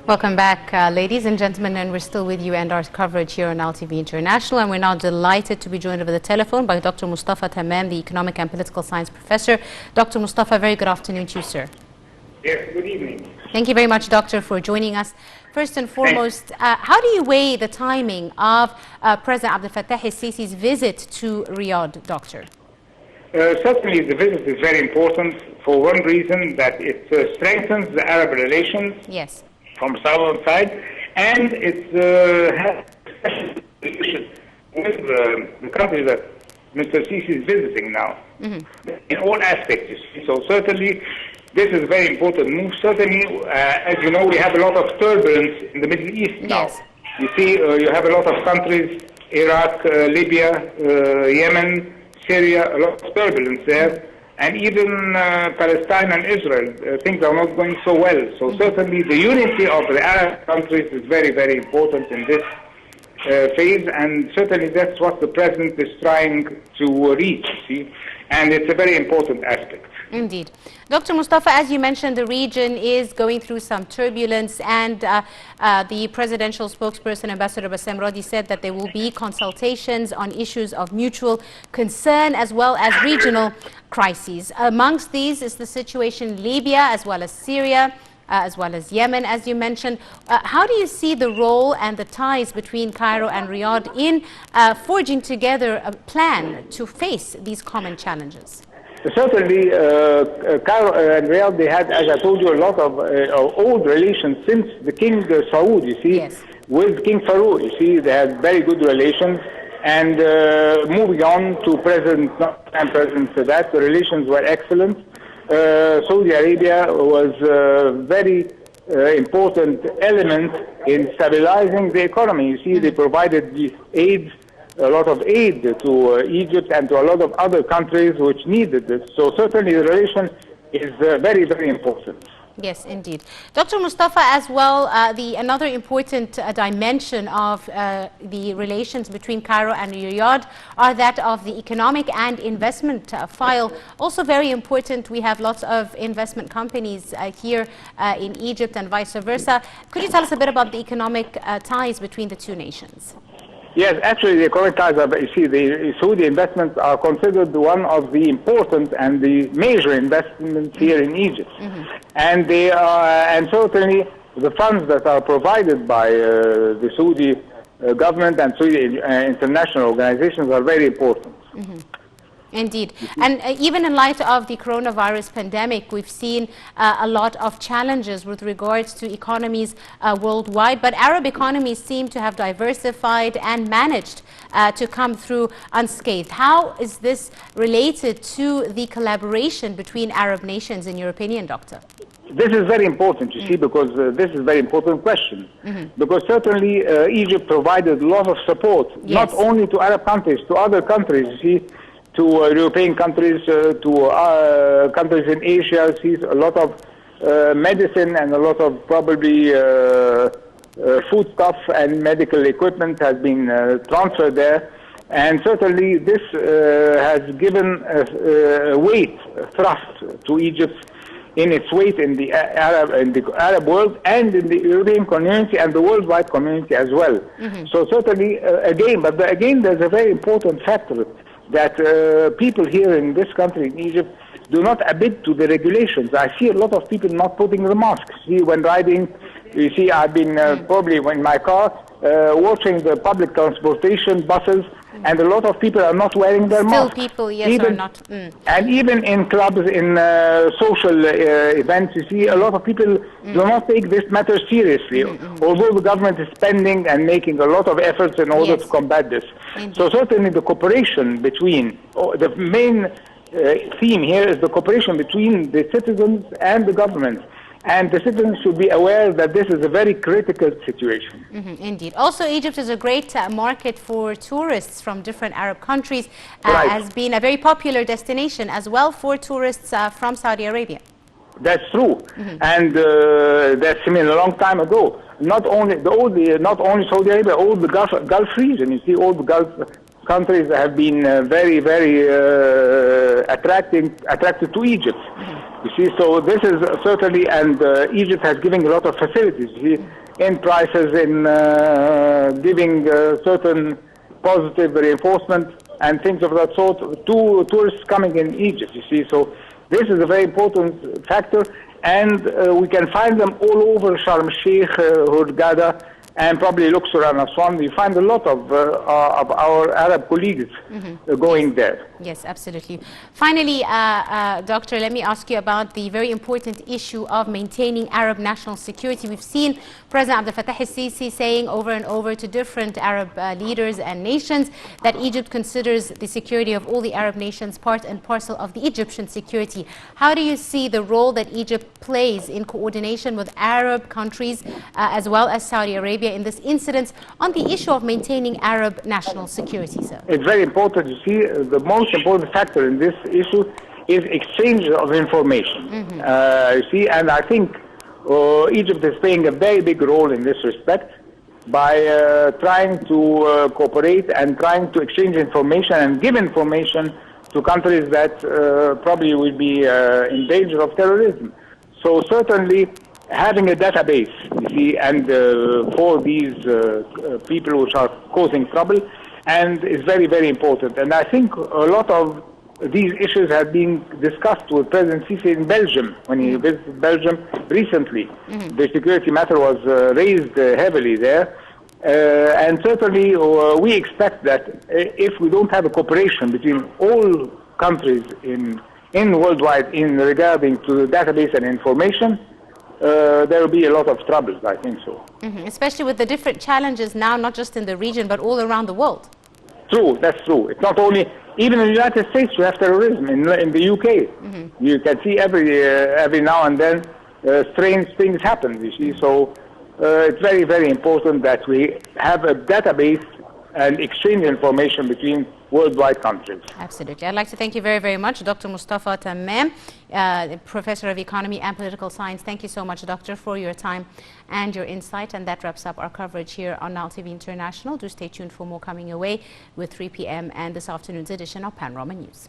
Welcome back, ladies and gentlemen, and we're still with you and our coverage here on LTV International, and we're now delighted to be joined over the telephone by Dr. Mostafa Tamaam, the Economic and Political Science Professor. Dr. Mostafa, very good afternoon to you, sir. Yes, good evening. Thank you very much, Doctor, for joining us. First and foremost, how do you weigh the timing of President Abdel Fattah el-Sisi's visit to Riyadh, Doctor? Certainly the visit is very important for one reason, that it strengthens the Arab relations. Yes. From southern side, and it has special relations with the country that Mr. Sisi is visiting now, in all aspects. So certainly this is a very important move. Certainly, as you know, we have a lot of turbulence in the Middle East now. Yes. You see, you have a lot of countries, Iraq, Libya, Yemen, Syria, a lot of turbulence there. And even Palestine and Israel, things are not going so well. So certainly the unity of the Arab countries is very, very important in this phase, and certainly that's what the president is trying to reach, see? And it's a very important aspect. Indeed. Dr. Mostafa, as you mentioned, the region is going through some turbulence, and the presidential spokesperson, Ambassador Bassem Radi, said that there will be consultations on issues of mutual concern as well as regional crises. Amongst these is the situation in Libya as well as Syria, as well as Yemen, as you mentioned. How do you see the role and the ties between Cairo and Riyadh in forging together a plan to face these common challenges? Certainly, Cairo and Riyadh, they had, as I told you, a lot of old relations since the King Saud, you see, yes, with King Farouk, you see, they had very good relations. And moving on to President and President Sadat, the relations were excellent. Saudi Arabia was a very important element in stabilizing the economy. You see, they provided the aid, a lot of aid to Egypt and to a lot of other countries which needed this. So certainly the relation is very, very important. Yes, indeed. Dr. Mostafa, as well, another important dimension of the relations between Cairo and Riyadh are that of the economic and investment file. Also very important, we have lots of investment companies here in Egypt and vice versa. Could you tell us a bit about the economic ties between the two nations? Yes, actually the economic ties are, you see, the Saudi investments are considered one of the important and the major investments here in Egypt. And they are, and certainly the funds that are provided by the Saudi government and Saudi international organizations are very important. Indeed. And even in light of the coronavirus pandemic, we've seen a lot of challenges with regards to economies worldwide, but Arab economies seem to have diversified and managed to come through unscathed. How is this related to the collaboration between Arab nations, in your opinion, Doctor? This is very important, you see, because this is a very important question. Because certainly Egypt provided a lot of support, not only to Arab countries, to other countries, you see, to European countries, to countries in Asia, sees a lot of medicine and a lot of probably foodstuff and medical equipment has been transferred there. And certainly this has given a weight, thrust to Egypt in its weight in the Arab world and in the European community and the worldwide community as well. So certainly, again, there's a very important factor that people here in this country, in Egypt, do not abide to the regulations. I see a lot of people not putting the masks. See, when riding, you see, I've been probably in my car watching the public transportation buses, and a lot of people are not wearing their masks. Still people, yes, are not. And even in clubs, in social events, you see, a lot of people do not take this matter seriously, although the government is spending and making a lot of efforts in order to combat this. So certainly the cooperation between, the main theme here is the cooperation between the citizens and the government. And the citizens should be aware that this is a very critical situation. Indeed. Also, Egypt is a great market for tourists from different Arab countries, has been a very popular destination as well for tourists from Saudi Arabia. That's true, and that's a long time ago. Not only Saudi Arabia, all the Gulf region. You see, all the Gulf countries have been very, very attracted to Egypt. You see, so this is certainly, and Egypt has given a lot of facilities, you see, in prices, in giving certain positive reinforcement and things of that sort to tourists coming in Egypt, you see. So this is a very important factor, and we can find them all over Sharm el-Sheikh, Hurghada, and probably Luxor and Aswan. We find a lot of our Arab colleagues going there. Yes, absolutely. Finally, Doctor, let me ask you about the very important issue of maintaining Arab national security. We've seen President Abdel Fattah el-Sisi saying over and over to different Arab leaders and nations that Egypt considers the security of all the Arab nations part and parcel of the Egyptian security. How do you see the role that Egypt plays in coordination with Arab countries as well as Saudi Arabia in this incident on the issue of maintaining Arab national security, sir? It's very important. You see, the most important factor in this issue is exchange of information. You see, and I think Egypt is playing a very big role in this respect by trying to cooperate and trying to exchange information and give information to countries that probably will be in danger of terrorism. So certainly having a database, you see, and for these people which are causing trouble, and is very, very important. And I think a lot of these issues have been discussed with President Sisi in Belgium when he visited Belgium recently. The security matter was raised heavily there. And certainly we expect that if we don't have a cooperation between all countries in worldwide in regarding to the database and information, there will be a lot of troubles, I think so. Especially with the different challenges now, not just in the region, but all around the world. True, that's true. It's not only, even in the United States you have terrorism, in the UK. You can see every now and then strange things happen, you see. So it's very, very important that we have a database and exchange information between worldwide countries. Absolutely. I'd like to thank you very, very much, Dr. Mostafa Tamaam, Professor of Economy and Political Science. Thank you so much, Doctor, for your time and your insight. And that wraps up our coverage here on Nile TV International. Do stay tuned for more coming your way with 3 p.m. and this afternoon's edition of Panorama News.